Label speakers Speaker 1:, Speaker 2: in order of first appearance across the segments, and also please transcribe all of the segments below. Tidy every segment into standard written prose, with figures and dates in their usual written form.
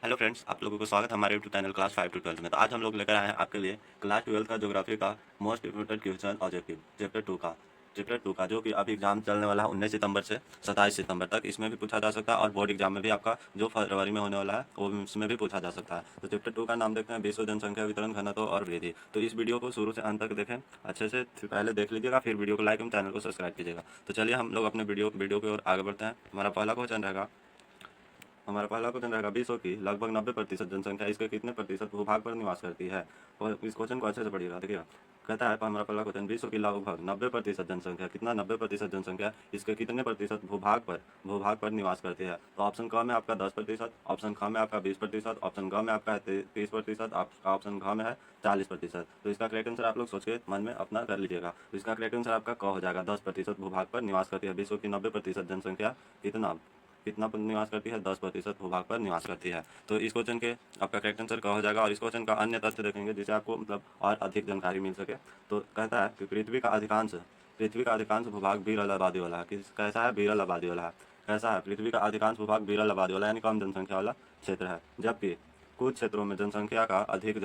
Speaker 1: Hello friends, आप लोगों को स्वागत है हमारे यूट्यूब चैनल क्लास 5 टू 12 में। तो आज हम लोग लेकर आए हैं आपके लिए क्लास 12 का ज्योग्राफी का most important question objective chapter 2 का जो कि अभी एग्जाम चलने वाला है 19 सितंबर से 27 सितंबर तक। इसमें भी पूछा जा सकता है और बोर्ड एग्जाम में भी आपका जो फरवरी में होने वाला है वो इसमें भी पूछा जा सकता है। तो चैप्टर 2 का नाम देखते हैं, विश्व जनसंख्या वितरण, घनत्व और वृद्धि। तो इस वीडियो को शुरू से अंत तक देखें, अच्छे से पहले देख लीजिएगा, फिर वीडियो को लाइक एवं चैनल को सब्सक्राइब कीजिएगा। तो चलिए हम लोग अपने वीडियो की ओर आगे बढ़ते हैं। हमारा पहला क्वेश्चन रहेगा, विश्व की लगभग 90% जनसंख्या इसके कितने प्रतिशत भूभाग पर निवास करती है। और इस क्वेश्चन को अच्छे से पढ़िएगा। देखिएगा, कहता है हमारा पहला क्वेश्चन, विश्व की लगभग 90% जनसंख्या, कितना 90% जनसंख्या इसके कितने प्रतिशत भूभाग पर निवास करती है। तो ऑप्शन क में आपका 10%, ऑप्शन ख में आपका 20%, ऑप्शन ग में आपका है 30%, आपका ऑप्शन घ में है 40%। तो इसका करेक्ट आंसर आप लोग सोच के मन में अपना कर लीजिएगा। तो इसका करेक्ट आंसर आपका क हो जाएगा, 10% भूभाग पर निवास करती है। विश्व की 90% जनसंख्या कितना कितना पर निवास करती है, 10% भूभाग पर निवास करती है। तो इस क्वेश्चन के आपका करेक्ट आंसर क्या हो जाएगा। और इस क्वेश्चन का अन्य तथ्य देखेंगे जिससे आपको मतलब और अधिक जानकारी मिल सके। तो कहता है कि पृथ्वी का अधिकांश भूभाग विरल आबादी वाला है। कैसा है, विरल आबादी वाला है। कैसा है, पृथ्वी का अधिकांश भूभाग विरल आबादी वाला यानी कम जनसंख्या वाला क्षेत्र है। जबकि कुछ क्षेत्रों में जनसंख्या का अधिक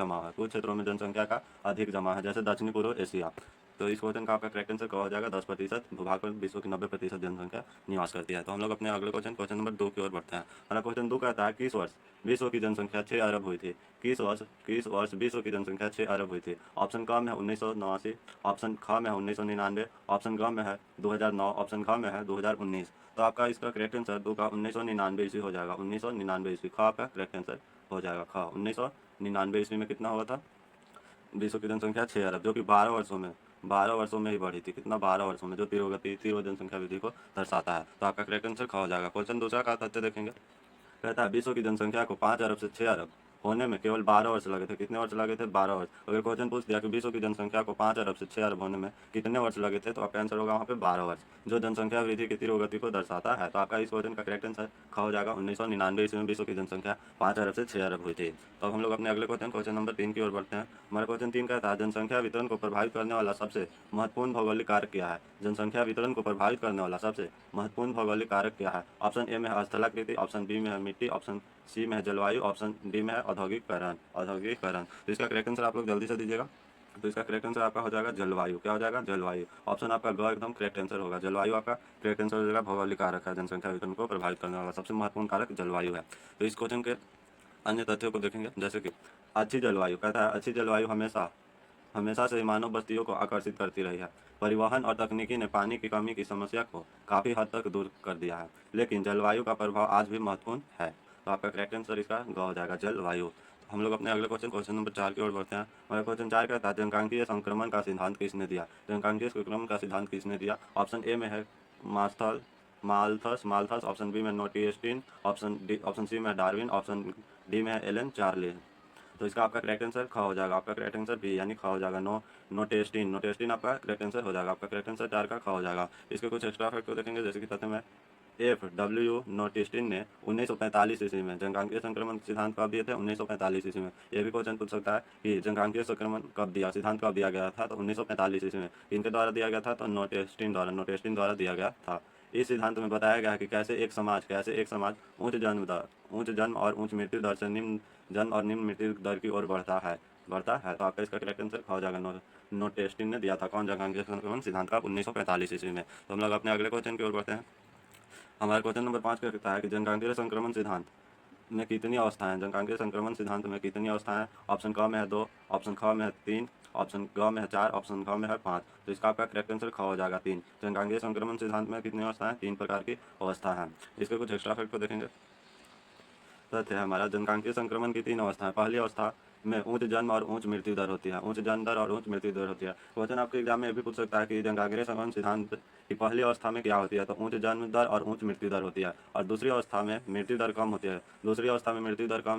Speaker 1: जमा है, जैसे दक्षिणी पूर्व एशिया। तो इस क्वेश्चन का आपका करेक्ट आंसर क्या हो जाएगा, 10% भूभाग पर विश्व की 90% जनसंख्या निवास करती है। तो हम लोग अपने अगले क्वेश्चन नंबर 2 की ओर बढ़ते हैं। हमारा क्वेश्चन 2 कहता है, किस वर्ष विश्व की जनसंख्या 6 अरब हुई थी। किस वर्ष विश्व की जनसंख्या 6 अरब हुई थी। ऑप्शन क में है 1989, ऑप्शन ख में है 1999, ऑप्शन ग में है 2009, ऑप्शन घ में है 2019। तो आपका इसका करेक्ट आंसर 2 का 1999 ईस्वी हो जाएगा। 1999 ईस्वी ख आपका करेक्ट आंसर हो जाएगा। ख 1999 ईस्वी में कितना हुआ था, विश्व की जनसंख्या 6 अरब, जो कि 12 वर्षों में ही बढ़ी थी। कितना, 12 वर्षों में, जो तीव्र जनसंख्या वृद्धि को दर्शाता है। तो आपका करेक्ट आंसर ख हो जाएगा। क्वेश्चन दूसरा का तथ्य देखेंगे। कहता है, विश्व की जनसंख्या को 5 अरब से 6 अरब होने में केवल 12 वर्ष लगे थे। कितने वर्ष लगे थे, 12 वर्ष। अगर क्वेश्चन पूछ दिया कि विश्व की जनसंख्या को 5 अरब से 6 अरब होने में कितने वर्ष लगे थे, तो आपका आंसर होगा वहाँ पे 12 वर्ष, जो जनसंख्या वृद्धि की तीव्र गति को दर्शाता है। तो आपका इस क्वेश्चन का करेक्ट आंसर ख हो जाएगा। 1999 ईस्वी में विश्व की जनसंख्या 5 अरब से 6 अरब हुई थी। तो अब हम लोग अपने अगले क्वेश्चन नंबर 3 की ओर बढ़ते हैं। हमारा क्वेश्चन 3 कहता है, जनसंख्या वितरण को प्रभावित करने वाला सबसे महत्वपूर्ण भौगोलिक कारक क्या है। जनसंख्या वितरण को प्रभावित करने वाला सबसे महत्वपूर्ण भौगोलिक कारक क्या है। ऑप्शन ए में है स्थलाकृति, ऑप्शन बी में है मिट्टी, ऑप्शन सी में है जलवायु, ऑप्शन डी में है औद्योगिकरण। तो इसका करेक्ट आंसर आप लोग जल्दी से दीजिएगा। तो इसका करेक्ट आंसर आपका हो जाएगा जलवायु। क्या हो जाएगा, जलवायु। ऑप्शन आपका ग एकदम करेक्ट आंसर होगा। जलवायु आपका करेक्ट आंसर हो जाएगा। भौगोलिक कारक है, जनसंख्या वितरण को प्रभावित करने वाला सबसे महत्वपूर्ण कारक जलवायु है। तो इस क्वेश्चन के अन्य तथ्यों को देखेंगे, जैसे कि अच्छी जलवायु। कहता है, अच्छी जलवायु हमेशा हमेशा से मानव बस्तियों को आकर्षित करती रही है। परिवहन और तकनीकी ने पानी की कमी की समस्या को काफ़ी हद तक दूर कर दिया है, लेकिन जलवायु का प्रभाव आज भी महत्वपूर्ण है। तो आपका करेक्ट आंसर इसका ग हो जाएगा, जलवायु। तो हम लोग अपने अगले क्वेश्चन नंबर 4 की ओर बढ़ते हैं। हमारा क्वेश्चन 4 कहता है, जनकांकीय संक्रमण का सिद्धांत किसने दिया। जनकांकीय संक्रमण का सिद्धांत किसने दिया। ऑप्शन ए में है मास्थल माल्थस, ऑप्शन बी में नोटिएस्टीन, ऑप्शन सी में डार्विन, ऑप्शन डी में है एलन चार्ली। तो इसका आपका करेक्ट आंसर ख हो जाएगा। आपका करेक्ट आंसर बी यानी ख हो जाएगा। नोटेस्टिन आपका करेक्ट आंसर हो जाएगा। आपका करेक्ट आंसर 4 का ख हो जाएगा। इसके कुछ एक्स्ट्रा फैक्ट को देखेंगे, जैसे कि तथ्य में FW नोटिस्टिन ने 1945 ईस्वी में जनकांकीय संक्रमण सिद्धांत कब दिए थे, 1945 ईस्वी में। ये भी क्वेश्चन पूछ सकता है कि जनकांकीय संक्रमण सिद्धांत कब दिया गया था, तो 1945 ईस्वी में। इनके द्वारा दिया गया था, तो नोटेस्टिन द्वारा दिया गया था। इस सिद्धांत में बताया गया है कि कैसे एक समाज उच्च जन्म और उच्च मृत्यु दर से निम्न जन्म और निम्न मृत्यु दर की ओर बढ़ता है। तो आपका इसका करेक्ट आंसर हो जाएगा। नोटेस्टिन ने दिया था कौन, जनकांकीय संक्रमण सिद्धांत का 1945 ईस्वी में। तो हम लोग अपने अगले क्वेश्चन की ओर बढ़ते हैं। हमारा क्वेश्चन नंबर 5 कहता है कि जनकांकीय संक्रमण सिद्धांत में कितनी अवस्थाएं, जनकांकीय संक्रमण सिद्धांत में कितनी अवस्थाएं। ऑप्शन क में है 2, ऑप्शन ख में है 3, ऑप्शन ग में है 4, ऑप्शन घ में है 5। तो इसका आपका करेक्ट आंसर ख हो जाएगा, 3। जनकांकीय संक्रमण सिद्धांत में कितनी अवस्थाएं, 3 प्रकार की अवस्था है। इसके कुछ एक्स्ट्रा फैक्ट को देखेंगे। तथ्य है हमारा, जनकांकीय संक्रमण की 3 अवस्थाएं। पहली अवस्था में उच्च जन्म और उच्च मृत्यु दर होती है। उच्च जन्म दर और उच्च मृत्यु दर होती है। क्वेश्चन आपके एग्जाम में ये भी पूछ सकता है कि जनकांकीय संक्रमण सिद्धांत की पहली अवस्था में क्या होती है, तो उच्च जन्म दर और उच्च मृत्यु दर होती है। और दूसरी अवस्था में मृत्यु दर कम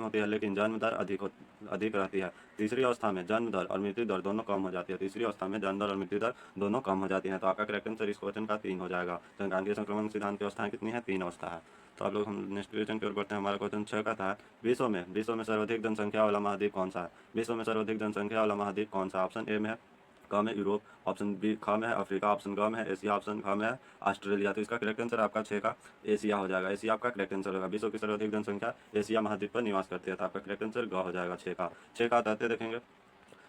Speaker 1: होती है। लेकिन जन्म दर अधिक रहती है। तीसरी अवस्था में जन्म दर और मृत्यु दर दोनों कम हो जाती है। तीसरी अवस्था में जन्म दर और मृत्यु दर दोनों कम हो जाती है। तो आपका करेक्ट आंसर इस क्वेश्चन का 3 हो जाएगा। जनकांकीय संक्रमण सिद्धांत की अवस्थाएं कितनी है, 3 अवस्था है। तो आप लोग हम नेक्स्ट क्वेश्चन की ओर बढ़ते हैं। हमारा क्वेश्चन 6 का था, विश्व में सर्वाधिक जनसंख्या वाला महाद्वीप कौन सा है। विश्व में सर्वाधिक जनसंख्या वाला महाद्वीप कौन सा। ऑप्शन ए में है क में यूरोप, ऑप्शन बी ख में है अफ्रीका, ऑप्शन ग में है एशिया, ऑप्शन ख में है ऑस्ट्रेलिया। तो इसका करेक्ट आंसर आपका 6 का एशिया हो जाएगा। एशिया आपका करेक्ट आंसर होगा। विश्व की सर्वाधिक जनसंख्या एशिया महाद्वीप पर निवास करती है, तो आपका करेक्ट आंसर ग हो जाएगा 6 का तथ्य देखेंगे।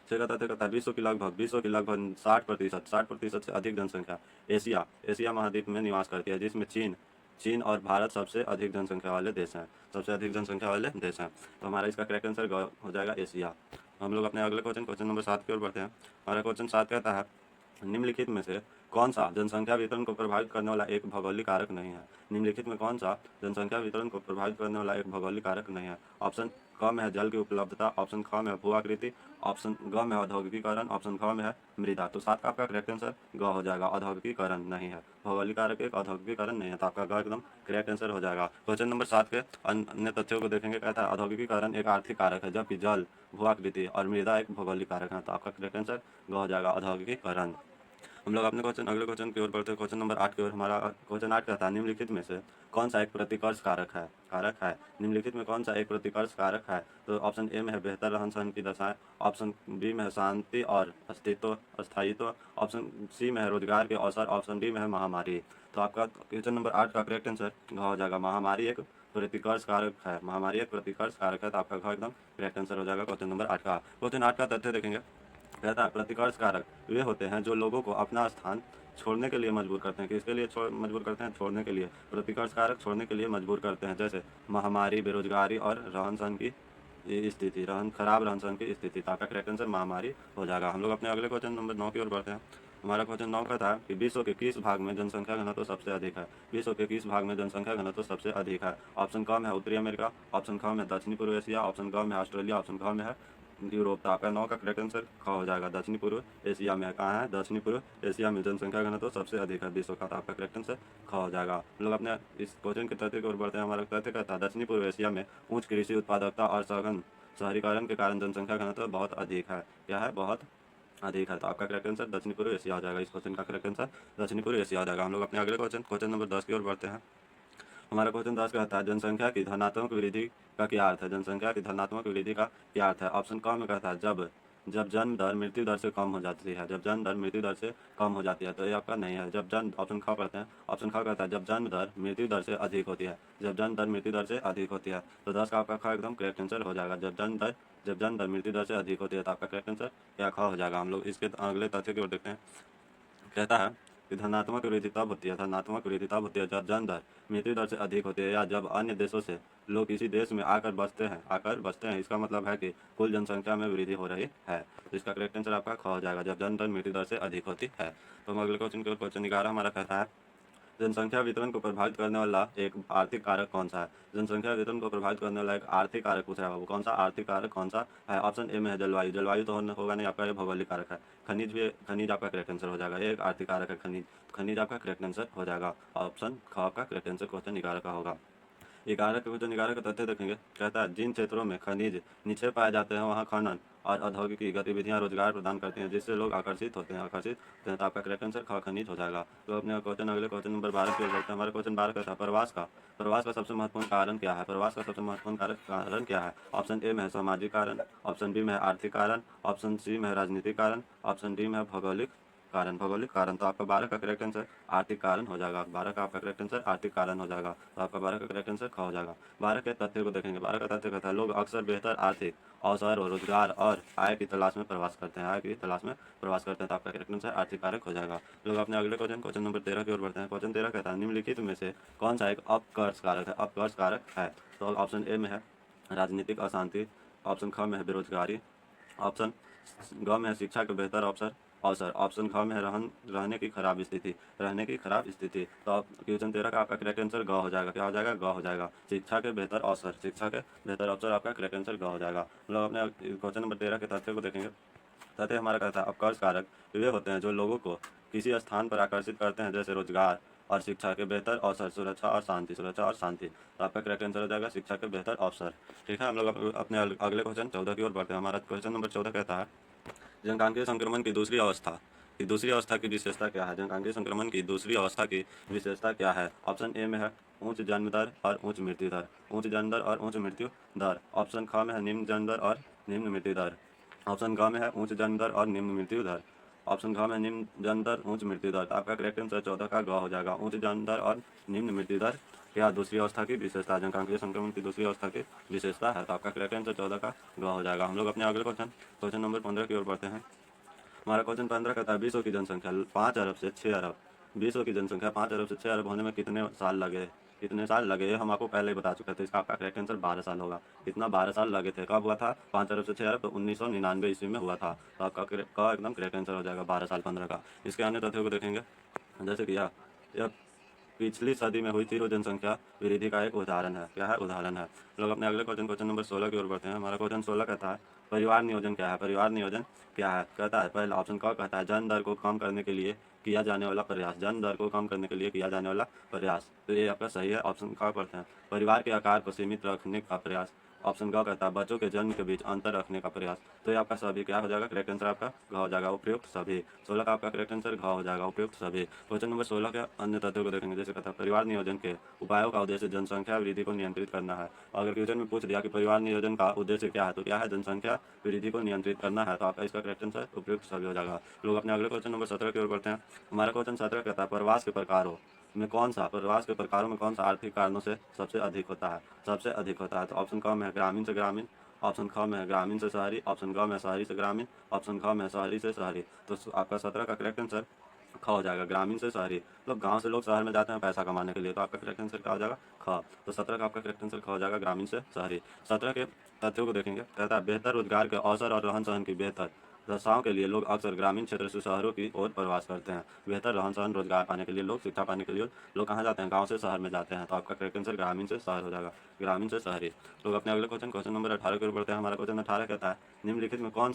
Speaker 1: 6 का तथ्य कहता है विश्व की लगभग 60% से अधिक जनसंख्या एशिया महाद्वीप में निवास करती है, जिसमें चीन और भारत सबसे अधिक जनसंख्या वाले देश हैं। तो हमारा इसका करेक्ट आंसर ग हो जाएगा एशिया। हम लोग अपने अगले क्वेश्चन नंबर 7 की ओर बढ़ते हैं। हमारा क्वेश्चन 7 कहता है निम्नलिखित में से कौन सा जनसंख्या वितरण को प्रभावित करने वाला एक भौगोलिक कारक नहीं है। निम्नलिखित में कौन सा जनसंख्या वितरण को प्रभावित करने वाला एक भौगोलिक कारक नहीं है। ऑप्शन क में है जल की उपलब्धता, ऑप्शन ख में है भू आकृति, ऑप्शन ग में है औद्योगिकीकरण, ऑप्शन ख में है मृदा। तो 7 का आपका करेक्ट आंसर ग हो जाएगा। औद्योगिकीकरण नहीं है, भौगोलिक कारक एक औद्योगिकीकरण नहीं है, तो आपका ग एकदम करेक्ट आंसर हो जाएगा। क्वेश्चन नंबर 7 के अन्य तथ्यों को देखेंगे। कहता है औद्योगिकीकरण एक आर्थिक कारक है, जबकि जल, भू आकृति और मृदा एक भौगोलिक कारक है, तो आपका करेक्ट आंसर ग हो जाएगा औद्योगिकीकरण। हम लोग अपने अगले क्वेश्चन की ओर बढ़ते हैं। क्वेश्चन नंबर 8 की ओर। हमारा क्वेश्चन 8 कहता है निम्नलिखित में से कौन सा एक प्रतिकर्ष कारक है। निम्नलिखित में कौन सा एक प्रतिकर्ष कारक है। तो ऑप्शन ए में है बेहतर रहन सहन की दशाएं, ऑप्शन बी में है शांति और स्थायित्व, ऑप्शन सी में है रोजगार के अवसर, ऑप्शन डी में है महामारी। तो आपका क्वेश्चन नंबर 8 का करेक्ट आंसर घ हो जाएगा। महामारी एक प्रतिकर्ष कारक है, तो आपका घ एकदम करेक्ट आंसर हो जाएगा क्वेश्चन नंबर 8 का। क्वेश्चन 8 का तथ्य देखेंगे। कहता है प्रतिकर्ष कारक वे होते हैं जो लोगों को अपना स्थान छोड़ने के लिए मजबूर करते हैं। किसके लिए मजबूर करते हैं? छोड़ने के लिए। प्रतिकर्ष कारक छोड़ने के लिए मजबूर करते हैं, जैसे महामारी, बेरोजगारी और खराब रहन सहन की स्थिति। तो आपका करेक्ट आंसर महामारी हो जाएगा। हम लोग अपने अगले क्वेश्चन नंबर 9 की ओर बढ़ते हैं। हमारा क्वेश्चन 9 कहता है कि विश्व के किस भाग में जनसंख्या घनत्व सबसे अधिक है। विश्व के किस भाग में जनसंख्या घनत्व सबसे अधिक है। ऑप्शन क में है उत्तरी अमेरिका, ऑप्शन ख में दक्षिणी पूर्व एशिया, ऑप्शन ग में है ऑस्ट्रेलिया, ऑप्शन ख में है यूरोप। तो आपका 9 का करेक्ट आंसर ख हो जाएगा। दक्षिणी पूर्व एशिया में कहाँ है? दक्षिणी पूर्व एशिया में जनसंख्या घनत्व सबसे अधिक है विश्व का। तो आपका करेक्ट आंसर ख हो जाएगा। हम लोग अपने इस क्वेश्चन के तथ्य की ओर बढ़ते हैं। हमारा तथ्य कहता है दक्षिणी पूर्व एशिया में उच्च कृषि उत्पादकता और सघन शहरीकरण के कारण जनसंख्या घनत्व बहुत अधिक है। क्या है? बहुत अधिक है। तो आपका करेक्ट आंसर दक्षिणी पूर्व एशिया हो जाएगा। इस क्वेश्चन का करेक्ट आंसर दक्षिणी पूर्व एशिया हो जाएगा। हम लोग अपने अगले क्वेश्चन नंबर 10 की ओर बढ़ते हैं। हमारा क्वेश्चन 10 कहता है जनसंख्या की धनात्मक वृद्धि का क्या अर्थ है। जनसंख्या की धनात्मक वृद्धि का क्या अर्थ है। ऑप्शन क में कहता है जब जन्म दर मृत्यु दर से कम हो जाती है। जब जन्म दर मृत्यु दर से कम हो जाती है, तो ये आपका नहीं है। जब जन्म ऑप्शन ख पढ़ते हैं। ऑप्शन ख कहता है जब जन्म दर मृत्यु दर से अधिक होती है। जब जन्म दर मृत्यु दर से अधिक होती है, तो 10 का आपका ख एकदम करेक्ट आंसर हो जाएगा। जब जन्म दर मृत्यु दर से अधिक होती है, तो आपका करेक्ट आंसर क्या ख हो जाएगा। हम लोग इसके अगले तथ्य की ओर देखते हैं। कहता है कि धनात्मक वृद्धि तब होती है जब जन्म दर मृत्यु दर से अधिक होती है, या जब अन्य देशों से लोग किसी देश में आकर बसते हैं। इसका मतलब है कि कुल जनसंख्या में वृद्धि हो रही है। तो इसका करेक्ट आंसर आपका ख हो जाएगा, जब जन्म दर मृत्यु दर से अधिक होती है। तो हम अगले क्वेश्चन की ओर। क्वेश्चन 11 हमारा कहता है जनसंख्या वितरण को प्रभावित करने वाला एक आर्थिक कारक कौन सा है। जनसंख्या वितरण को प्रभावित करने वाला एक आर्थिक कारक पूछ रहा है। वो कौन सा आर्थिक कारक कौन सा है। ऑप्शन ए में है जलवायु तो होगा नहीं, आपका ये भौगोलिक कारक है। खनिज आपका करेक्ट आंसर हो जाएगा। एक आर्थिक कारक है खनिज आपका करेक्ट आंसर हो जाएगा। ऑप्शन ख आपका करेक्ट आंसर क्वेश्चन 11 का होगा। 11 का तथ्य देखेंगे। कहता है जिन क्षेत्रों में खनिज निक्षेप पाए जाते हैं, वहाँ खनन और औद्योगिक गतिविधियां रोजगार प्रदान करती हैं, जिससे लोग आकर्षित होते हैं। तो आपका करेक्ट आंसर ख खनिज हो जाएगा। तो अपने अगले क्वेश्चन नंबर 12 की ओर बढ़ते हैं। हमारा क्वेश्चन 12 कहता है प्रवास का सबसे महत्वपूर्ण कारण क्या है। प्रवास का सबसे महत्वपूर्ण कारण क्या है। ऑप्शन ए में है सामाजिक कारण, ऑप्शन बी में है आर्थिक कारण, ऑप्शन सी में है राजनीतिक कारण, ऑप्शन डी में है भौगोलिक कारण। तो आपका 12 का करेक्ट आंसर आर्थिक कारण हो जाएगा। 12 का आपका करेक्ट आंसर आर्थिक कारण हो जाएगा। तो आपका 12 का करेक्ट आंसर ख हो जाएगा। 12 के तथ्य को देखेंगे। 12 का तथ्य कहता है लोग अक्सर बेहतर आर्थिक अवसर और रोजगार और आय की तलाश में प्रवास करते हैं। तो आपका करेक्ट आंसर आर्थिक कारक हो जाएगा। लोग अपने अगले क्वेश्चन नंबर 13 की ओर बढ़ते हैं। क्वेश्चन 13 कहता है निम्नलिखित में से कौन सा एक अपकर्ष कारक है। तो ऑप्शन ए में है राजनीतिक अशांति, ऑप्शन ख में है बेरोजगारी, ऑप्शन ग में है शिक्षा के बेहतर अवसर, ऑप्शन ख में है रहने की खराब स्थिति। तो आप क्वेश्चन 13 का आपका करेक्ट आंसर ग हो जाएगा। क्या हो जाएगा? ग हो जाएगा। शिक्षा के बेहतर अवसर आपका करेक्ट आंसर ग हो जाएगा। हम लोग अपने क्वेश्चन नंबर 13 के तथ्य को देखेंगे। तथ्य हमारा कहता है अपकर्ष कारक वे होते हैं जो लोगों को किसी स्थान पर आकर्षित करते हैं, जैसे रोजगार और शिक्षा के बेहतर अवसर, सुरक्षा और शांति। तो आपका करेक्ट आंसर हो जाएगा शिक्षा के बेहतर अवसर। ठीक है, हम लोग अपने अगले क्वेश्चन 14 की ओर बढ़ते हैं। हमारा क्वेश्चन नंबर 14 कहता है जनकांगीय संक्रमण की दूसरी अवस्था की विशेषता क्या है। जनकांगीय संक्रमण की दूसरी अवस्था की विशेषता क्या है। ऑप्शन ए में है उच्च जन्म दर और उच्च मृत्यु दर, ऑप्शन ख में है निम्न जन्म दर और निम्न मृत्यु दर, ऑप्शन ग में है उच्च जन्म दर और निम्न मृत्यु दर, ऑप्शन घ में निम्न जन्म दर उच्च मृत्यु दर, तो आपका करेक्ट आंसर 14 का घ हो जाएगा। उच्च जन्म दर और निम्न मृत्यु दर क्या दूसरी अवस्था की विशेषता, जनकांकीय संक्रमण की दूसरी अवस्था की विशेषता है, तो आपका करेक्ट आंसर 14 का घ हो जाएगा। हम लोग अपने अगले क्वेश्चन नंबर 15 की ओर बढ़ते हैं। हमारा क्वेश्चन 15 कहता है विश्व की जनसंख्या 5 अरब से 6 अरब, विश्व की जनसंख्या 5 अरब से 6 अरब होने में कितने साल लगे? कितने साल लगे हम आपको पहले ही बता चुके थे, इसका आपका करेक्ट आंसर 12 साल होगा। कितना 12 साल लगे थे? कब हुआ था 5 अरब से 6 अरब? तो 1999 ईस्वी में हुआ था। तो आपका एकदम करेक्ट आंसर हो जाएगा 12 साल 15 का। इसके अन्य तथ्यों को देखेंगे, जैसे कि यह पिछली सदी में हुई तीव्र जनसंख्या वृद्धि का एक उदाहरण है। क्या है? उदाहरण है। लोग अपने अगले क्वेश्चन नंबर 16 की ओर बढ़ते हैं। हमारा क्वेश्चन 16 कहता है परिवार नियोजन क्या है? परिवार नियोजन क्या है? कहता है पहला ऑप्शन क कहता है जन्म दर को कम करने के लिए किया जाने वाला प्रयास, जन्म दर को कम करने के लिए किया जाने वाला प्रयास, तो ये आपका सही है। ऑप्शन क पढ़ते हैं परिवार के आकार को सीमित रखने का प्रयास। ऑप्शन ग कहता है बच्चों के जन्म के बीच अंतर रखने का प्रयास। तो ये आपका सभी क्या हो जाएगा? करेक्ट आंसर आपका घ हो जाएगा, उपयुक्त सभी। 16 का आपका करेक्ट आंसर घ हो जाएगा, उपयुक्त सभी। क्वेश्चन नंबर 16 के अन्य तथ्यों को देखेंगे, जैसे कहता है परिवार नियोजन के उपायों का उद्देश्य जनसंख्या वृद्धि को नियंत्रित करना है। अगर क्वेश्चन में पूछ दिया कि परिवार नियोजन का उद्देश्य क्या है, तो क्या है? जनसंख्या वृद्धि को नियंत्रित करना है, तो आपका इसका करेक्ट आंसर उपयुक्त सभी हो जाएगा। लोग अपने अगले क्वेश्चन नंबर 17 की ओर बढ़ते हैं। हमारा क्वेश्चन 17 कहता है प्रवास के प्रकारों में कौन सा, प्रवास के प्रकारों में कौन सा आर्थिक कारणों से सबसे अधिक होता है? सबसे अधिक होता है, तो ऑप्शन क में है ग्रामीण से ग्रामीण, ऑप्शन ख में है ग्रामीण से शहरी, ऑप्शन ग में शहरी से ग्रामीण, ऑप्शन ख में शहरी से शहरी। तो आपका 17 का करेक्ट आंसर ख हो जाएगा, ग्रामीण से शहरी। मतलब गांव से लोग शहर में जाते हैं पैसा कमाने के लिए, तो आपका करेक्ट आंसर क्या हो जाएगा? ख। तो 17 का आपका करेक्ट आंसर ख हो जाएगा, ग्रामीण से शहरी। 17 के तथ्यों को देखेंगे, कहता है बेहतर रोजगार के अवसर और रहन सहन की बेहतर दशाओं के लिए लोग अक्सर ग्रामीण क्षेत्र से शहरों की ओर प्रवास करते हैं। बेहतर रहन सहन रोजगार पाने के लिए लोग, शिक्षा पाने के लिए लोग कहाँ जाते हैं? गांव से शहर में जाते हैं, तो आपका करेक्ट आंसर ग्रामीण से शहर हो जाएगा, ग्रामीण से शहरी। लोग अपने अगले क्वेश्चन नंबर 18 की ओर बढ़ते हैं। हमारा क्वेश्चन 18 कहता है निम्नलिखित में कौन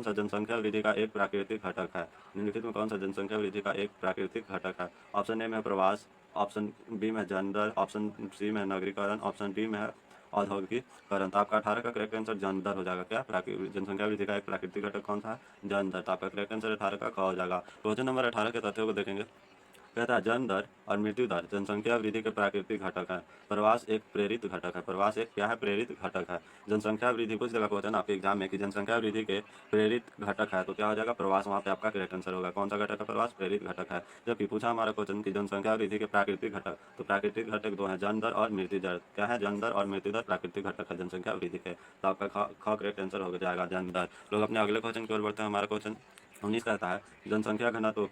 Speaker 1: सा जनसंख्या वृद्धि का एक प्राकृतिक घटक है? निम्नलिखित में कौन सा जनसंख्या वृद्धि का एक प्राकृतिक घटक है? ऑप्शन ए में प्रवास, ऑप्शन बी में जन्म दर, ऑप्शन सी में नगरीकरण, ऑप्शन डी में है औद्योगिकीकरण। तो आपका 18 का करेक्ट आंसर जन्म दर हो जाएगा। क्या जनसंख्या वृद्धि का एक प्राकृतिक घटक कौन सा है? जन्म दर। तो आपका करेक्ट आंसर 18 का ख हो जाएगा। क्वेश्चन नंबर 18 के तथ्यों को देखेंगे, कहता है जन्म दर और मृत्यु दर जनसंख्या वृद्धि के प्राकृतिक घटक है। प्रवास एक प्रेरित घटक है। प्रवास एक क्या है? प्रेरित घटक है। जनसंख्या वृद्धि कुछ जगह क्वेश्चन आपके एग्जाम में कि जनसंख्या वृद्धि के प्रेरित घटक है, तो क्या हो जाएगा? प्रवास। वहाँ पे आपका करेक्ट आंसर होगा। कौन सा घटक है? प्रवास प्रेरित घटक है। जबकि पूछा हमारा क्वेश्चन की जनसंख्या वृद्धि के प्राकृतिक घटक, तो प्राकृतिक घटक दो है, जन्म दर और मृत्यु दर। क्या है? जन्म दर और मृत्यु दर प्राकृतिक घटक है जनसंख्या वृद्धि के। तो आपका ख करेक्ट आंसर हो जाएगा, जन्म दर। लोग अपने अगले क्वेश्चन की ओर बढ़ते हैं। हमारा क्वेश्चन 19 कहता है जनसंख्या घनत्व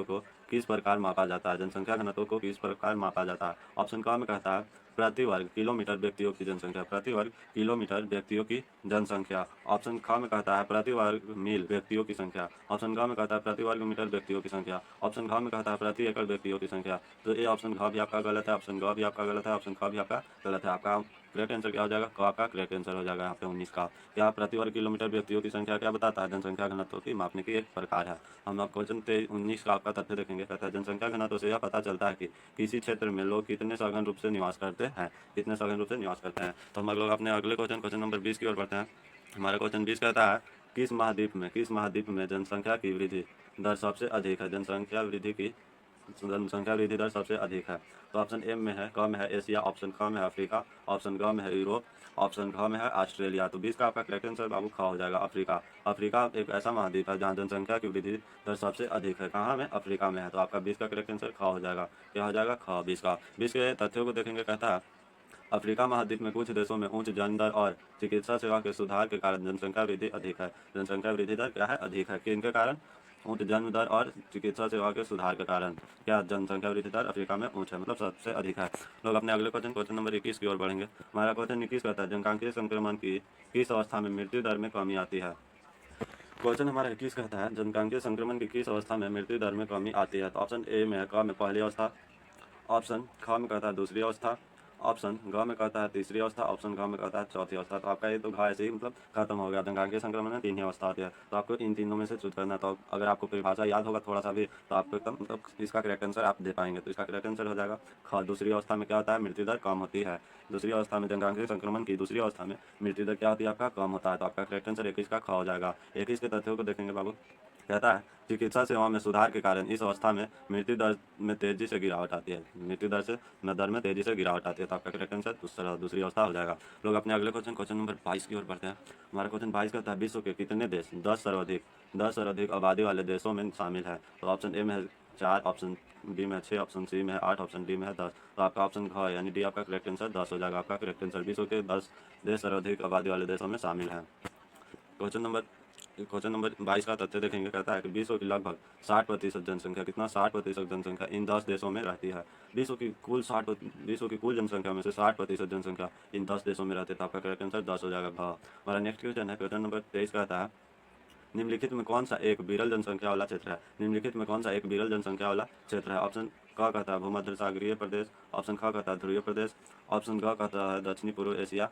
Speaker 1: को किस प्रकार मापा जाता है? जनसंख्या घनत्व को किस प्रकार मापा जाता है? ऑप्शन क में कहता है प्रति वर्ग किलोमीटर व्यक्तियों की जनसंख्या, प्रति वर्ग किलोमीटर व्यक्तियों की जनसंख्या। ऑप्शन ख में कहता है प्रति वर्ग मील व्यक्तियों की संख्या, ऑप्शन ग में कहता है प्रति वर्ग मीटर व्यक्तियों की संख्या, ऑप्शन घ में कहता है प्रति एकड़ व्यक्तियों की संख्या। तो ये ऑप्शन घ भी आपका गलत है, ऑप्शन ग भी आपका गलत है, ऑप्शन ख भी आपका गलत है। आपका करेक्ट आंसर क्या हो जाएगा? क का करेक्ट आंसर हो जाएगा यहाँ पे 19 का। क्या प्रति वर्ग किलोमीटर व्यक्तियों की संख्या क्या बताता है? जनसंख्या घनत्व की मापने की एक प्रकार है। हम आप क्वेश्चन 19 का आपका तथ्य देखेंगे, कहता है जनसंख्या घनत्व से यह पता चलता है कि किसी क्षेत्र में लोग कितने सघन रूप से निवास करते हैं, कितने सघन रूप से निवास करते हैं। तो हम लोग अपने अगले क्वेश्चन नंबर 20 की ओर बढ़ते हैं। हमारा क्वेश्चन 20 कहता है किस महाद्वीप में जनसंख्या की वृद्धि दर सबसे अधिक है? जनसंख्या वृद्धि दर सबसे अधिक है। तो ऑप्शन ए में है, क में है एशिया, ऑप्शन ख में है अफ्रीका, ऑप्शन ग में है यूरोप, ऑप्शन घ में है ऑस्ट्रेलिया। तो 20 का आपका करेक्ट आंसर बाबू ख हो जाएगा, अफ्रीका। अफ्रीका एक ऐसा महाद्वीप है जहाँ जनसंख्या की वृद्धि दर सबसे अधिक है। कहाँ में? अफ्रीका में है। तो आपका 20 का करेक्ट आंसर ख हो जाएगा। क्या हो जाएगा? ख। 20 का 20 के तथ्यों को देखेंगे, कहता है अफ्रीका महाद्वीप में कुछ देशों में उच्च जन्म दर और चिकित्सा सेवा के सुधार के कारण जनसंख्या वृद्धि अधिक है। जनसंख्या वृद्धि दर क्या है? अधिक है। किनके कारण? उच्च जन्म दर और चिकित्सा सेवा के सुधार के कारण क्या जनसंख्या वृद्धि दर अफ्रीका में उच्च है, मतलब सबसे अधिक है। लोग अपने अगले क्वेश्चन नंबर 21 की ओर बढ़ेंगे। हमारा क्वेश्चन 21 कहता है जनकांकीय संक्रमण की किस अवस्था में मृत्यु दर में कमी आती है? क्वेश्चन हमारा 21 कहता है जनकांकीय संक्रमण की किस अवस्था में मृत्यु दर में कमी आती है? तो ऑप्शन ए में है, क में पहली अवस्था, ऑप्शन ख में कहता है दूसरी अवस्था, ऑप्शन ग में कहता है तीसरी अवस्था, ऑप्शन घ में कहता है चौथी अवस्था। तो आपका ये तो घ ऐसे ही मतलब खत्म हो गया। जनकांकीय संक्रमण में 3 ही अवस्था होती है, तो आपको इन तीनों में से चूज करना है। तो अगर आपको परिभाषा याद होगा थोड़ा सा भी, तो आपको एकदम मतलब इसका करेक्ट आंसर आप दे पाएंगे। तो इसका करेक्ट आंसर हो जाएगा ख। दूसरी अवस्था में क्या होता है? मृत्यु दर कम होती है। दूसरी अवस्था में जनकांकीय संक्रमण की दूसरी अवस्था में मृत्यु दर क्या होती है? आपका कम होता है। तो आपका करेक्ट आंसर 21 का ख हो जाएगा। 21 के तथ्यों को देखेंगे बाबू, कहता है चिकित्सा सेवाओं में सुधार के कारण इस अवस्था में मृत्यु दर में तेजी से गिरावट आती है। मृत्यु दर में तेजी से गिरावट आती है, तो आपका करेक्ट आंसर दूसरी अवस्था हो जाएगा। लोग अपने अगले क्वेश्चन नंबर 22 की ओर बढ़ते हैं। हमारा क्वेश्चन 22 कहता है विश्व के कितने देश 10 सर्वाधिक आबादी वाले देशों में शामिल है। तो ऑप्शन ए में है 4, ऑप्शन बी में 6, ऑप्शन सी में है 8, ऑप्शन डी में है 10। तो आपका ऑप्शन घ यानी डी आपका करेक्ट आंसर 10 हो जाएगा। आपका करेक्ट आंसर विश्व के 10 देश सर्वाधिक आबादी वाले देशों में शामिल है। क्वेश्चन नंबर 22 का तथ्य देखेंगे। कहता है कि विश्व की लगभग 60% जनसंख्या, कितना 60% जनसंख्या इन 10 देशों में रहती है। विश्व की कुल जनसंख्या में से 60% जनसंख्या इन 10 देशों में रहती है। तो आपका करेक्ट आंसर 10 हो जाएगा। हमारा नेक्स्ट क्वेश्चन है, क्वेश्चन नंबर 23 कहता है निम्नलिखित में कौन सा एक विरल जनसंख्या वाला क्षेत्र है। निम्नलिखित में कौन सा एक विरल जनसंख्या वाला क्षेत्र है। ऑप्शन क कहता है भूमध्य सागरीय प्रदेश, ऑप्शन ख कहता है ध्रुवीय प्रदेश, ऑप्शन ग कहता है दक्षिणी पूर्व एशिया,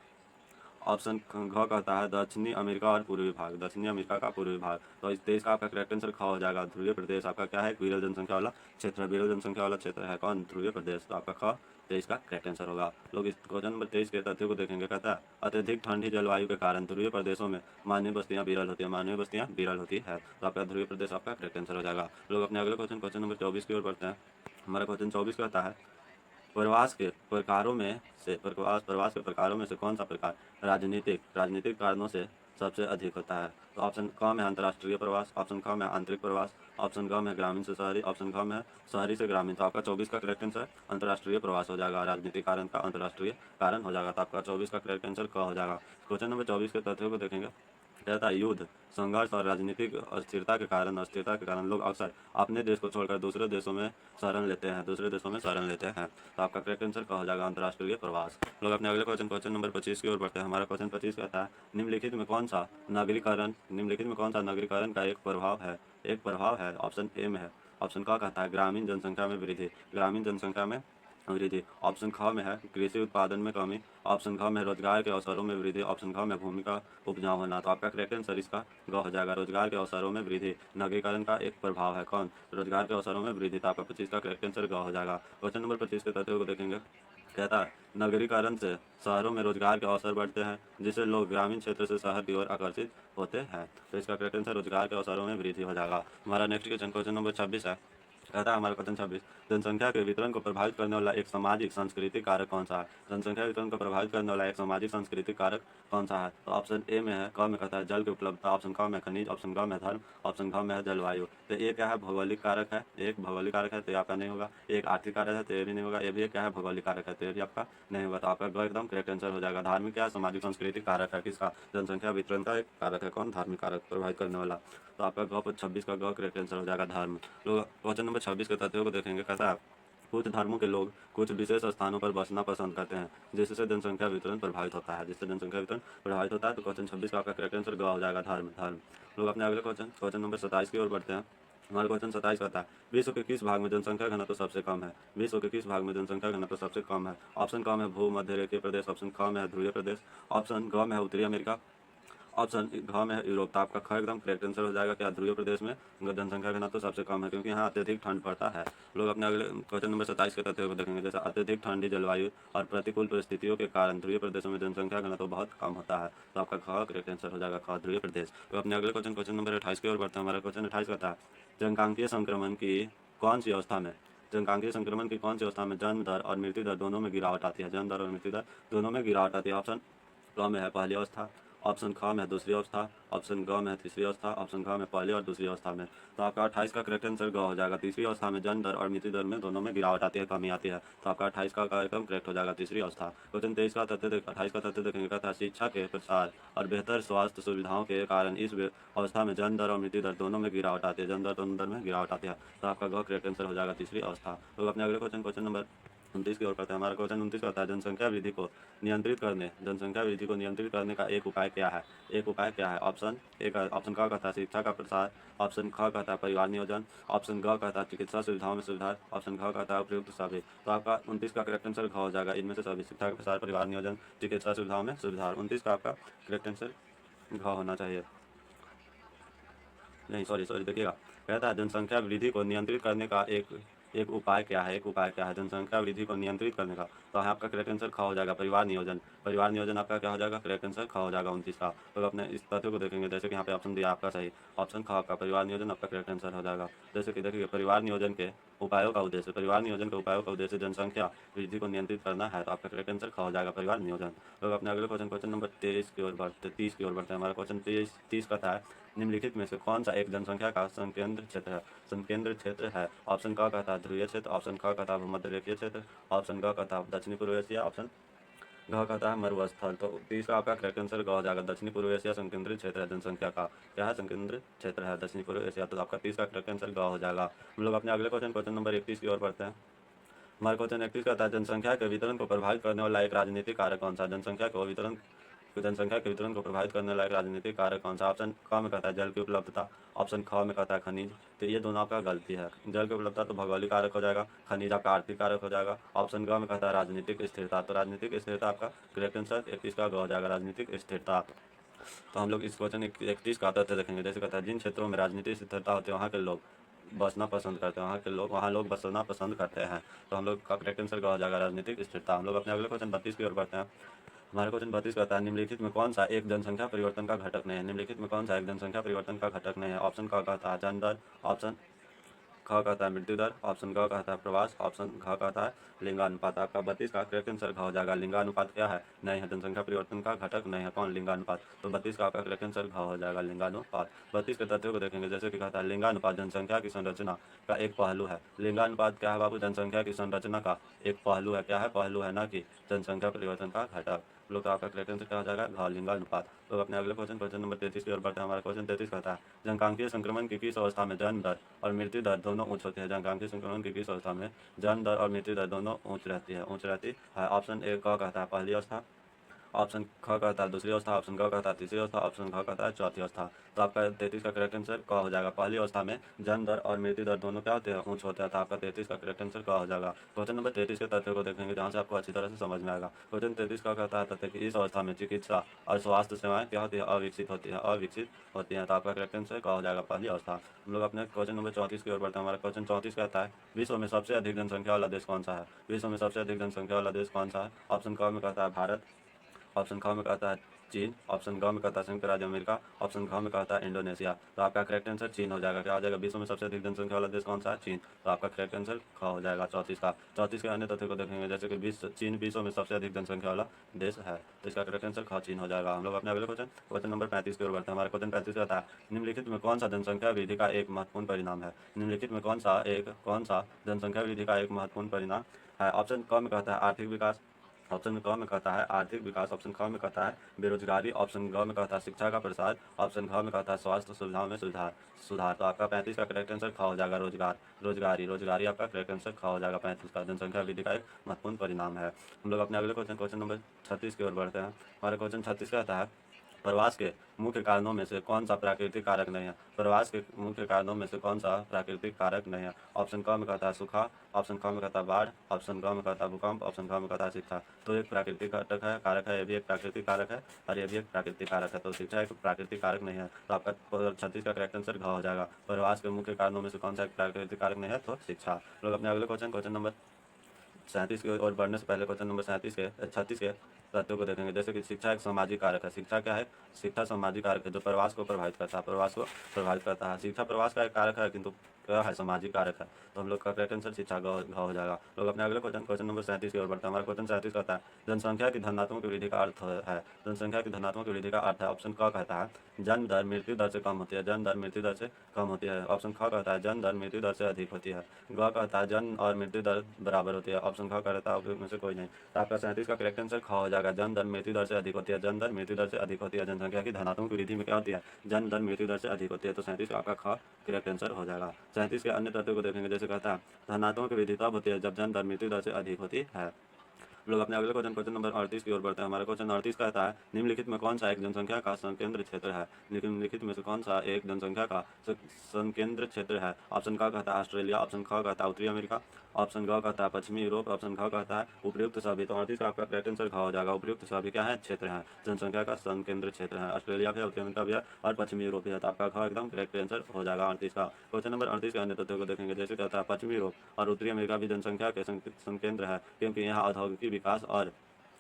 Speaker 1: ऑप्शन घ कहता है दक्षिणी अमेरिका और पूर्वी भाग, दक्षिणी अमेरिका का पूर्वी भाग। तो इस देश का आपका करेक्ट आंसर ख हो जाएगा। ध्रुवीय प्रदेश आपका क्या है, विरल जनसंख्या वाला क्षेत्र है। विरल जनसंख्या वाला क्षेत्र है कौन, ध्रुवीय प्रदेश। तो आपका ख 23 का करेक्ट आंसर होगा। लोग इस क्वेश्चन नंबर 23 के तथ्यों को देखेंगे। कहता है अत्यधिक ठंडी जलवायु के कारण ध्रुवीय प्रदेशों में मानवीय बस्तियां विरल होती है। मानवीय बस्तियां विरल होती है। तो आपका ध्रुवीय प्रदेश आपका करेक्ट आंसर हो जाएगा। लोग अपने अगले क्वेश्चन नंबर 24 की ओर बढ़ते हैं। हमारा क्वेश्चन 24 कहता है प्रवास के प्रकारों में से कौन सा प्रकार राजनीतिक कारणों से सबसे अधिक होता है। तो ऑप्शन क में अंतर्राष्ट्रीय प्रवास, ऑप्शन ख में आंतरिक प्रवास, ऑप्शन ग में ग्रामीण से शहरी, ऑप्शन ख में शहरी से ग्रामीण। तो आपका 24 का करेक्ट आंसर अंतर्राष्ट्रीय प्रवास हो जाएगा। राजनीतिक कारण का अंतर्राष्ट्रीय कारण हो जाएगा। तो आपका 24 का करेक्ट आंसर क हो जाएगा। क्वेश्चन नंबर 24 के तथ्यों को देखेंगे। कहता है युद्ध, संघर्ष और राजनीतिक अस्थिरता के कारण लोग अक्सर अपने देश को छोड़कर दूसरे देशों में शरण लेते हैं। तो आपका करेक्ट आंसर क्या हो जाएगा, अंतर्राष्ट्रीय प्रवास। लोग अपने अगले क्वेश्चन नंबर 25 की ओर बढ़ते हैं। हमारा क्वेश्चन 25 कहता है निम्नलिखित में कौन सा नगरीकरण का एक प्रभाव है। ऑप्शन ए में है, ऑप्शन क कहता है ग्रामीण जनसंख्या में वृद्धि, ऑप्शन ख में है कृषि उत्पादन में कमी, ऑप्शन घ में रोजगार के अवसरों में वृद्धि, ऑप्शन घ में भूमि का उपजाऊ होना। तो आपका करेक्ट आंसर इसका ग हो जाएगा। रोजगार के अवसरों में वृद्धि नगरीकरण का एक प्रभाव है कौन, रोजगार के अवसरों में वृद्धि। तो आपका 25 का करेक्ट आंसर ग हो जाएगा। क्वेश्चन नंबर 25 के तथ्यों को देखेंगे। कहता है नगरीकरण से शहरों में रोजगार के अवसर बढ़ते हैं, जिससे लोग ग्रामीण क्षेत्र से शहर की ओर आकर्षित होते हैं। तो इसका करेक्ट आंसर रोजगार के अवसरों में वृद्धि हो जाएगा। हमारा नेक्स्ट क्वेश्चन नंबर 26 है। कहता है हमारा क्वेश्चन 26 जनसंख्या के वितरण को प्रभावित करने वाला एक सामाजिक सांस्कृतिक कारक कौन सा है। जनसंख्या वितरण को प्रभावित करने वाला एक सामाजिक सांस्कृतिक कारक कौन सा है। तो ऑप्शन ए में है, क में कहता है जल की उपलब्धता, ऑप्शन क में खनिज, ऑप्शन ग में धर्म, ऑप्शन घ में है जलवायु। तो ये क्या है, भौगोलिक कारक है। एक भौगोलिक कारक है तो ये आपका नहीं होगा। एक आर्थिक कारक है तो ये भी नहीं होगा। ये भी क्या है, भौगोलिक कारक है तो ये भी आपका नहीं होगा। तो आपका ग एकदम करेक्ट आंसर हो जाएगा। धार्मिक क्या है, सामाजिक सांस्कृतिक कारक है किसका, जनसंख्या वितरण का एक कारक है कौन, धार्मिक कारक प्रभावित करने वाला। तो आपका ग पर 26 का ग करेक्ट आंसर हो जाएगा धर्म। लोग क्वेश्चन नंबर 26 के तथ्यों को देखेंगे। कहता है कुछ धर्मों के लोग कुछ विशेष स्थानों पर बसना पसंद करते हैं, जिससे जनसंख्या वितरण प्रभावित होता है। तो क्वेश्चन 26 का आपका करेक्ट आंसर ग हो जाएगा धर्म। लोग अपने अगले क्वेश्चन नंबर 27 की ओर बढ़ते हैं। हमारा क्वेश्चन 27 कहता है विश्व के किस भाग में जनसंख्या घनत्व सबसे कम है। ऑप्शन क में भू मध्य रेखीय प्रदेश, ऑप्शन ख में है ध्रुवीय प्रदेश, ऑप्शन ग में है उत्तरी अमेरिका, ऑप्शन घ में है यूरोप। तो आपका ख एकदम करेक्ट आंसर हो जाएगा। क्या ध्रुवीय प्रदेश में जनसंख्या घनत्व तो सबसे कम है, क्योंकि यहाँ अत्यधिक ठंड पड़ता है। लोग अपने अगले क्वेश्चन नंबर 27 के तथ्यों को देखेंगे। जैसे अत्यधिक ठंडी जलवायु और प्रतिकूल परिस्थितियों के कारण ध्रुवीय प्रदेशों में जनसंख्या घनत्व बहुत कम होता है। तो आपका ख करेक्ट आंसर हो जाएगा, ख ध्रुवीय प्रदेश। तो अपने अगले क्वेश्चन नंबर 28 की ओर बढ़ते हैं। हमारा क्वेश्चन 28 कहता है जनकांकीय संक्रमण की कौन सी अवस्था में जन्म दर और मृत्यु दर दोनों में गिरावट आती है। ऑप्शन क में है पहली अवस्था, ऑप्शन ख में है दूसरी अवस्था, ऑप्शन ग में है तीसरी अवस्था, ऑप्शन घ में पहली और दूसरी अवस्था में। तो आपका 28 का करेक्ट आंसर ग हो जाएगा। तीसरी अवस्था में जन्म दर और मृत्यु दर में दोनों में गिरावट आती है, कमी आती है। तो आपका 28 का एकदम करेक्ट हो जाएगा, तीसरी अवस्था। क्वेश्चन 28 का तथ्य देखेंगे। कहता है शिक्षा के प्रसार और बेहतर स्वास्थ्य सुविधाओं के कारण इस अवस्था में जन्म दर और मृत्यु दर दोनों में गिरावट आती है। तो आपका ग करेक्ट आंसर हो जाएगा, तीसरी अवस्था। तो अपने अगले क्वेश्चन नंबर 29 की ओर करते हैं। हमारा क्वेश्चन 29 कहता है जनसंख्या वृद्धि को नियंत्रित करने का एक उपाय क्या है। ऑप्शन क कहता है शिक्षा का प्रसार, ऑप्शन ख कहता है परिवार नियोजन, ऑप्शन ग कहता है चिकित्सा सुविधाओं में सुधार, ऑप्शन घ कहता है उपयुक्त सभी। तो आपका 29 का करेक्ट आंसर घ हो जाएगा। इनमें से सभी, शिक्षा का प्रसार, परिवार नियोजन, चिकित्सा सुविधाओं में सुधार। 29 का आपका करेक्ट आंसर घ होना चाहिए। नहीं, सॉरी देखिएगा। कहता है जनसंख्या वृद्धि को नियंत्रित करने का एक उपाय क्या है। जनसंख्या वृद्धि को नियंत्रित करने का तो यहाँ आपका करेक्ट आंसर ख हो जाएगा परिवार नियोजन। परिवार नियोजन आपका क्या हो जाएगा, करेक्ट आंसर ख हो जाएगा 29 का। तो अपने इस तथ्य को देखेंगे, जैसे कि यहाँ पे ऑप्शन दिया आपका सही, ऑप्शन ख आपका परिवार नियोजन आपका करेक्ट आंसर हो जाएगा। जैसे कि देखिए परिवार नियोजन के उपायों का उद्देश्य, परिवार नियोजन के उपायों का उद्देश्य जनसंख्या वृद्धि को नियंत्रित करना है, तो आपका करेक्ट आंसर ख हो जाएगा परिवार नियोजन। तो अपने अगले क्वेश्चन नंबर 23 की ओर बढ़ते 30 की ओर बढ़ते हैं। हमारा क्वेश्चन 30 का था, निम्नलिखित में से कौन सा एक जनसंख्या का संकेंद्र क्षेत्र है? संकेंद्र क्षेत्र है, ऑप्शन क का था ध्रुवीय क्षेत्र, ऑप्शन ख का था भूमध्य रेखीय क्षेत्र, ऑप्शन ग का था दक्षिणी पूर्व एशिया, ऑप्शन घ का था मरुस्थल। तो 30 का आपका करेक्ट आंसर ग हो जाएगा। दक्षिणी पूर्व एशिया संकेंद्रित क्षेत्र है जनसंख्या का, क्या है संकेंद्रित क्षेत्र है दक्षिणी पूर्व एशिया। तो आपका 30 का करेक्ट आंसर ग हो जाएगा। हम लोग अपने अगले क्वेश्चन नंबर 31 की ओर बढ़ते हैं। हमारा क्वेश्चन 31 का था, जनसंख्या के वितरण को प्रभावित करने वाला एक राजनीतिक कारक कौन सा? जनसंख्या के वितरण को प्रभावित करने वाला एक राजनीतिक कारक कौन सा? ऑप्शन क में कहता है जल की उपलब्धता, ऑप्शन ख में कहता है खनिज। तो ये दोनों आपका गलती है। जल की उपलब्धता तो भौगोलिक कारक हो जाएगा, खनिज आपका आर्थिक कारक हो जाएगा। ऑप्शन ग में कहता है राजनीतिक स्थिरता, तो राजनीतिक स्थिरता आपका करेक्ट आंसर 31 का ग हो जाएगा, राजनीतिक स्थिरता। तो हम लोग इस क्वेश्चन 31 का तथ्य देखेंगे, जैसे कहता है जिन क्षेत्रों में राजनीतिक स्थिरता होती है वहाँ के लोग बसना पसंद करते हैं, वहाँ लोग बसना पसंद करते हैं। तो हम लोग का करेक्ट आंसर क्या हो जाएगा, राजनीतिक स्थिरता। हम लोग अपने अगले क्वेश्चन 32 की ओर बढ़ते हैं। हमारा क्वेश्चन 32 कहता है, निम्नलिखित में कौन सा एक जनसंख्या परिवर्तन का घटक नहीं है? निम्नलिखित में कौन सा एक जनसंख्या परिवर्तन का घटक नहीं है? ऑप्शन क कहता है जन्म दर, ऑप्शन ख कहता है मृत्यु दर, ऑप्शन ग कहता है प्रवास, ऑप्शन घ कहता है लिंगानुपात। आपका 32 का करेक्ट आंसर घ हो जाएगा। लिंगानुपात क्या है, नहीं है, जनसंख्या परिवर्तन का घटक नहीं है। कौन? लिंगानुपात। तो 32 का आपका करेक्ट आंसर घ हो जाएगा, लिंगानुपात। 32 के तथ्यों को देखेंगे, जैसे कि कहता है लिंगानुपात जनसंख्या की संरचना का एक पहलू है। लिंगानुपात क्या है बाबू? जनसंख्या की संरचना का एक पहलू है। क्या है? पहलू है, ना कि जनसंख्या परिवर्तन का घटक। लोग तो आपका करेक्ट आंसर क्या हो जाएगा, घ लिंगानुपात। तो अपने अगले क्वेश्चन नंबर 33 की ओर बढ़ते हैं। हमारा क्वेश्चन 33 कहता है, जनसांख्यिकीय संक्रमण की किस अवस्था में जन्म दर और मृत्यु दर दोनों उच्च होती है? जनसांख्यिकीय संक्रमण की किस अवस्था में जन्म दर और मृत्यु दर दोनों उच्च रहती है। ऑप्शन ए क कहता है पहली अवस्था, ऑप्शन ख कहता है दूसरी अवस्था, ऑप्शन ग कहता है तीसरी अवस्था, ऑप्शन घ कहता है चौथी अवस्था। तो आपका 33 का करेक्ट आंसर क हो जाएगा। पहली अवस्था में जन्म दर और मृत्यु दर दोनों क्या होते हैं, उच्च होते हैं। तो आपका 33 का करेक्ट आंसर क हो जाएगा। क्वेश्चन नंबर 33 के तथ्य को देखेंगे, जहाँ से आपको अच्छी तरह से समझ में आएगा। क्वेश्चन 33 का कहता है तथ्य कि इस अवस्था में चिकित्सा और स्वास्थ्य सेवाएं क्या होती है, अविकसित होती है। तो आपका करेक्ट आंसर क हो जाएगा, पहली अवस्था। हम लोग अपने क्वेश्चन नंबर 34 की ओर बढ़ते हैं। हमारा क्वेश्चन 34 कहता है, विश्व में सबसे अधिक जनसंख्या वाला देश कौन सा है? विश्व में सबसे अधिक जनसंख्या वाला देश कौन सा है? ऑप्शन क में कहता है भारत, ऑप्शन ख में कहता है चीन, ऑप्शन ग में कहता है संयुक्त राज्य अमेरिका, ऑप्शन घ में कहता है इंडोनेशिया। तो आपका करेक्ट आंसर चीन हो जाएगा। क्या हो जाएगा, विश्व में सबसे अधिक जनसंख्या वाला देश कौन सा है? चीन। तो आपका करेक्ट आंसर ख हो जाएगा 34 का। 34 के अन्य तथ्य को देखेंगे, जैसे कि चीन विश्व में सबसे अधिक जनसंख्या वाला देश है। तो इसका करेक्ट आंसर ख चीन हो जाएगा। हम लोग अपने अगले क्वेश्चन नंबर 35 की ओर बढ़ते हैं। हमारा क्वेश्चन 35 कहता है, निम्नलिखित में कौन सा जनसंख्या वृद्धि का एक महत्वपूर्ण परिणाम है? निम्नलिखित में कौन सा जनसंख्या वृद्धि का एक महत्वपूर्ण परिणाम है? ऑप्शन क में कहता है आर्थिक विकास, ऑप्शन क में कहता है आर्थिक विकास, ऑप्शन ख में कहता है बेरोजगारी, ऑप्शन ग में कहता है शिक्षा का प्रसार, ऑप्शन घ में कहता है स्वास्थ्य सुविधाओं में सुधार। तो आपका 35 का करेक्ट आंसर ख हो जाएगा, रोजगारी आपका करेक्ट आंसर ख हो जाएगा। 35 का जनसंख्या वृद्धि का एक महत्वपूर्ण परिणाम है। हम लोग अपने अगले क्वेश्चन नंबर 36 की ओर बढ़ते हैं। हमारा क्वेश्चन 36 कहता है, प्रवास के मुख्य कारणों में से कौन सा प्राकृतिक कारक नहीं है? प्रवास के मुख्य कारणों में से कौन सा प्राकृतिक कारक नहीं है? ऑप्शन क में कहता है सूखा, ऑप्शन ख में कहता है बाढ़, ऑप्शन ग में कहता है भूकंप, ऑप्शन घ में कहता है शिक्षा। तो एक प्राकृतिक कारक है, ये भी एक प्राकृतिक कारक है और ये भी एक प्राकृतिक कारक है। तो शिक्षा एक प्राकृतिक कारक नहीं है। तो आपका 36 का करेक्ट आंसर घ हो जाएगा। प्रवास के मुख्य कारणों में से कौन सा एक प्राकृतिक कारक नहीं है? तो शिक्षा। लोग अपने अगले क्वेश्चन नंबर 37 की ओर बढ़ने से पहले क्वेश्चन नंबर 36 के तथ्यों को देखेंगे, जैसे कि शिक्षा एक सामाजिक कारक है। शिक्षा क्या है? शिक्षा सामाजिक कारक है जो प्रवास को प्रभावित करता है। शिक्षा प्रवास का एक कारक है, किंतु क्या है, सामाजिक कारक है। तो हम लोग का करेक्ट आंसर शिक्षा घ हो जाएगा। लोग अपने अगले क्वेश्चन नंबर 37 की ओर बढ़ते हैं। हमारा क्वेश्चन 37 कहता है, जनसंख्या की धनात्मक वृद्धि का अर्थ है। जनसंख्या की धनात्मक वृद्धि का अर्थ है। ऑप्शन क कहता है जन्म दर मृत्यु दर से कम होती है, जन्म दर मृत्यु दर से कम होती है। ऑप्शन ख कहता है जन्म दर मृत्यु दर से अधिक होती है। ग कहता है जन्म और मृत्यु दर बराबर होती है। ऑप्शन ख कहता है में से कोई नहीं। तो आपका 37 का करेक्ट आंसर ख हो जाएगा। जन्म दर मृत्यु दर से अधिक होती है, जन्म दर मृत्यु दर से अधिक होती है। जनसंख्या की धनात्मक वृद्धि में क्या होती है, जन्म दर मृत्यु दर से अधिक होती है। तो 37 का आपका ख करेक्ट आंसर हो जाएगा। 37 के अन्य तथ्यों को देखेंगे, जैसे कहता है धनात्मक वृद्धि तब होती है जब जन्म दर मृत्यु दर से अधिक होती है। लोग अपने अगले क्वेश्चन नंबर 38 की ओर बढ़ते हैं। हमारा क्वेश्चन 38 कहता है, निम्नलिखित में कौन सा एक जनसंख्या का संकेंद्र क्षेत्र है? निम्नलिखित में से कौन सा एक जनसंख्या का संकेंद्र क्षेत्र है? ऑप्शन क कहता है ऑस्ट्रेलिया, ऑप्शन ख कहता है उत्तरी अमेरिका, ऑप्शन ग कहता है पश्चिमी यूरोप, ऑप्शन ख कहता है उपयुक्त सभी। तो 38 का आपका करेक्ट आंसर ख हो जाएगा। उपयुक्त सभी क्या है? क्षेत्र है, जनसंख्या का संकेंद्र क्षेत्र है। ऑस्ट्रेलिया भी है, उत्तर अमेरिका भी है और पश्चिमी यूरोप भी है। तो आपका ख एकदम करेक्ट आंसर हो जाएगा 38 का। क्वेश्चन नंबर 38 के अन्य तथ्यों को देखेंगे। जैसे कहता है पश्चिमी यूरोप और उत्तरी अमेरिका भी जनसंख्या के संकेंद्र है, क्योंकि यहाँ औद्योगिक विकास और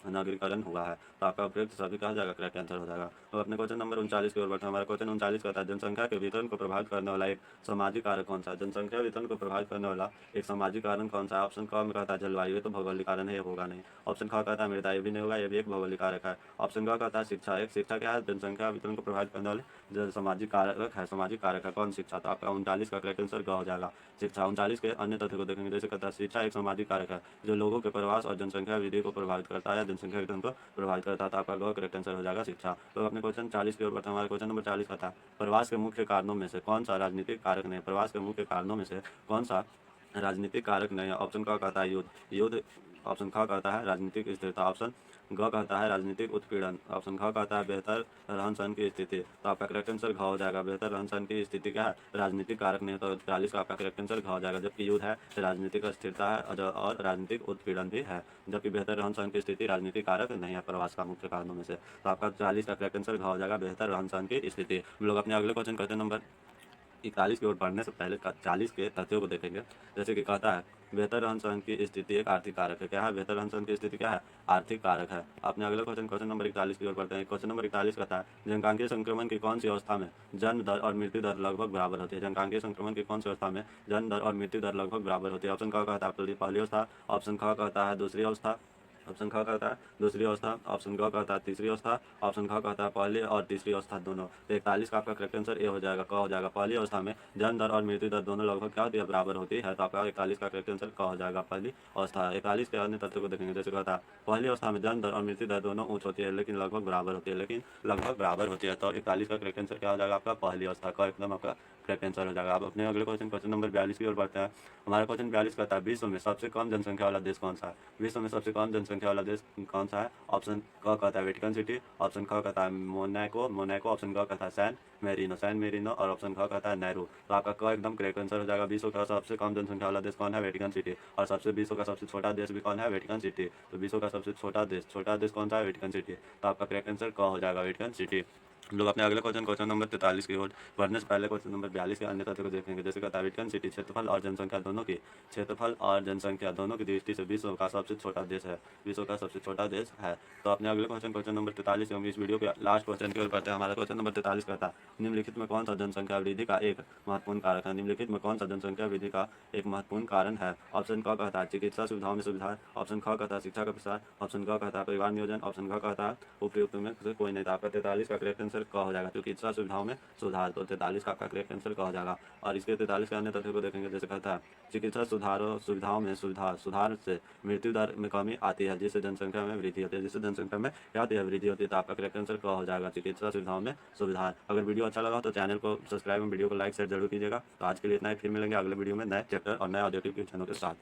Speaker 1: नागरिकरण हुआ है। तो आपका उपयुक्त सभी कहा जाएगा करेक्ट आंसर हो जाएगा। तो अपने क्वेश्चन नंबर 39 की ओर बढ़ते हैं। हमारा क्वेश्चन 39 कहता है जनसंख्या के वितरण को प्रभावित करने वाला एक सामाजिक कारक कौन सा है? जनसंख्या वितरण को प्रभावित करने वाला एक सामाजिक कारण कौन सा है? ऑप्शन क में कहता है जलवायु, ये तो भौगोलिक कारण है, ये होगा नहीं। ऑप्शन ख कहता है मृदा, ये भी नहीं होगा, ये भी एक भौगोलिक कारक है। ऑप्शन ग कहता है शिक्षा, एक शिक्षा क्या है? जनसंख्या वितरण को प्रभावित करने वाले जो सामाजिक कारक है, सामाजिक कारक है कौन? शिक्षा। तो आपका 39 का करेक्ट आंसर ग हो जाएगा शिक्षा। 39 के अन्य तथ्य को देखेंगे। जैसे कहता है शिक्षा एक सामाजिक कारक है जो लोगों के प्रवास और जनसंख्या वृद्धि को प्रभावित करता है या जनसंख्या वितरण को प्रभावित करता है। तो आपका ग करेक्ट आंसर हो जाएगा शिक्षा। तो अपने क्वेश्चन 40 की ओर बढ़ते हैं। हमारा क्वेश्चन नंबर 40 का था प्रवास के मुख्य कारणों में से कौन सा राजनीतिक कारक नहीं? प्रवास के मुख्य कारणों में से कौन सा राजनीतिक कारक नहीं है? ऑप्शन क कहता है युद्ध, युद्ध। ऑप्शन ख कहता है राजनीतिक स्थिरता। ऑप्शन ग कहता है राजनीतिक उत्पीड़न। ऑप्शन ख कहता है बेहतर रहन सहन की स्थिति। तो आपका करेक्ट आंसर घ हो जाएगा। बेहतर रहन सहन की स्थिति क्या है? राजनीतिक कारक नहीं है। तो 40 का आपका करेक्ट आंसर घ हो जाएगा। जबकि युद्ध है, राजनीतिक अस्थिरता है और राजनीतिक उत्पीड़न भी है। जबकि बेहतर रहन सहन की स्थिति राजनीतिक कारक नहीं है प्रवास का मुख्य कारणों में से। तो आपका 40 का करेक्ट आंसर घ हो जाएगा, बेहतर रहन सहन की स्थिति। हम लोग अपने अगले क्वेश्चन करते हैं नंबर 41 की ओर बढ़ने से पहले 40 के तथ्यों को देखेंगे। जैसे कि कहता है बेहतर रहन सहन की स्थिति एक आर्थिक कारक है। क्या है? बेहतर रहन सहन की स्थिति क्या है? आर्थिक कारक है। अपने अगले क्वेश्चन नंबर 41 की ओर बढ़ते हैं। क्वेश्चन नंबर 41 कहता है जनसांख्यिकीय संक्रमण की कौन सी अवस्था में जन्म दर और मृत्यु दर लगभग बराबर होती है? जनसांख्यिकीय संक्रमण की कौन सी अवस्था में जन्म दर और मृत्यु दर लगभग बराबर होती है? ऑप्शन क कहता है पहली अवस्था, ऑप्शन ख कहता है दूसरी अवस्था, ऑप्शन ख कहता है दूसरी अवस्था, ऑप्शन ग कहता है तीसरी अवस्था, ऑप्शन ख कहता है पहली और तीसरी अवस्था दोनों। तो 41 का आपका करेक्ट आंसर ए हो जाएगा, क हो जाएगा। पहली अवस्था में जन्म दर और मृत्यु दर दोनों लगभग क्या होती है? बराबर होती है। तो आपका 41 का करेक्ट आंसर क हो जाएगा, पहली अवस्था। 41 के अन्य तथ्यों को देखेंगे। जैसे कहता है पहली अवस्था में जन्म दर और मृत्यु दर दोनों उच्च होती है लेकिन लगभग बराबर होती है, लेकिन लगभग बराबर होती है। तो 41 का करेक्ट आंसर क्या हो जाएगा? आपका पहली अवस्था का एकदम आपका करेक्ट आंसर हो जाएगा। अब अपने अगले क्वेश्चन नंबर 42 की ओर बढ़ते हैं। हमारा क्वेश्चन 42 कहता है विश्व में सबसे कम जनसंख्या वाला देश कौन सा है? विश्व में सबसे कम जनसंख्या वाला देश कौन सा है? ऑप्शन क कहता है वेटिकन सिटी, ऑप्शन ख कहता है मोनाको, ऑप्शन ग कहता है सैन मेरिनो और ऑप्शन ख कहता है नेहरू। तो आपका क एकदम करेक्ट आंसर हो जाएगा। विश्व का सबसे कम जनसंख्या वाला देश कौन है? Vatican city. और विश्व का सबसे छोटा देश भी कौन है? Vatican city. तो विश्व का सबसे छोटा देश कौन सा है? Vatican city. तो आपका करेक्ट आंसर क हो जाएगा, वेटिकन सिटी। हम लोग अपने अगले क्वेश्चन नंबर 43 की ओर बढ़ने से पहले क्वेश्चन नंबर 42 के अन्य तथ्यों को देखेंगे। जैसे कहता है वेटिकन सिटी क्षेत्रफल और जनसंख्या दोनों की दृष्टि से विश्व का सबसे छोटा देश है, विश्व का सबसे छोटा देश है। तो अपने अगले क्वेश्चन नंबर 43 हम इस वीडियो के लास्ट क्वेश्चन की ओर बढ़ते हैं। हमारा क्वेश्चन नंबर 43 कहता है निम्नलिखित में कौन सा जनसंख्या वृद्धि का एक महत्वपूर्ण कारक है? निम्नलिखित में कौन सा जनसंख्या वृद्धि का एक महत्वपूर्ण कारण है? ऑप्शन क कहता है चिकित्सा सुविधाओं में सुधार, ऑप्शन ख कहता है शिक्षा का प्रसार, ऑप्शन ग कहता है परिवार नियोजन, ऑप्शन ग कहता है उपयुक्त में से कोई नहीं। तो आपका 43 का करेक्ट आंसर क हो जाएगा, क्योंकि चिकित्सा सुविधाओं में सुधार। तो 43 का आपका करेक्ट आंसर क हो जाएगा। और इसके 43 के अन्य तथ्यों को देखेंगे। जैसे कहता है चिकित्सा सुविधाओं में सुधार से मृत्यु दर में कमी आती है, जिससे जनसंख्या में वृद्धि होती है, जिससे जनसंख्या में क्या होती है? वृद्धि होती है। तो आपका करेक्ट आंसर क हो जाएगा, चिकित्सा सुविधाओं में सुधार। अगर वीडियो अच्छा लगा तो चैनल को सब्सक्राइब और वीडियो को लाइक शेयर जरूर कीजिएगा। तो आज के लिए इतना ही, फिर मिलेंगे अगले वीडियो में नए चैप्टर और नए ऑब्जेक्टिव के क्वेश्चनों के साथ।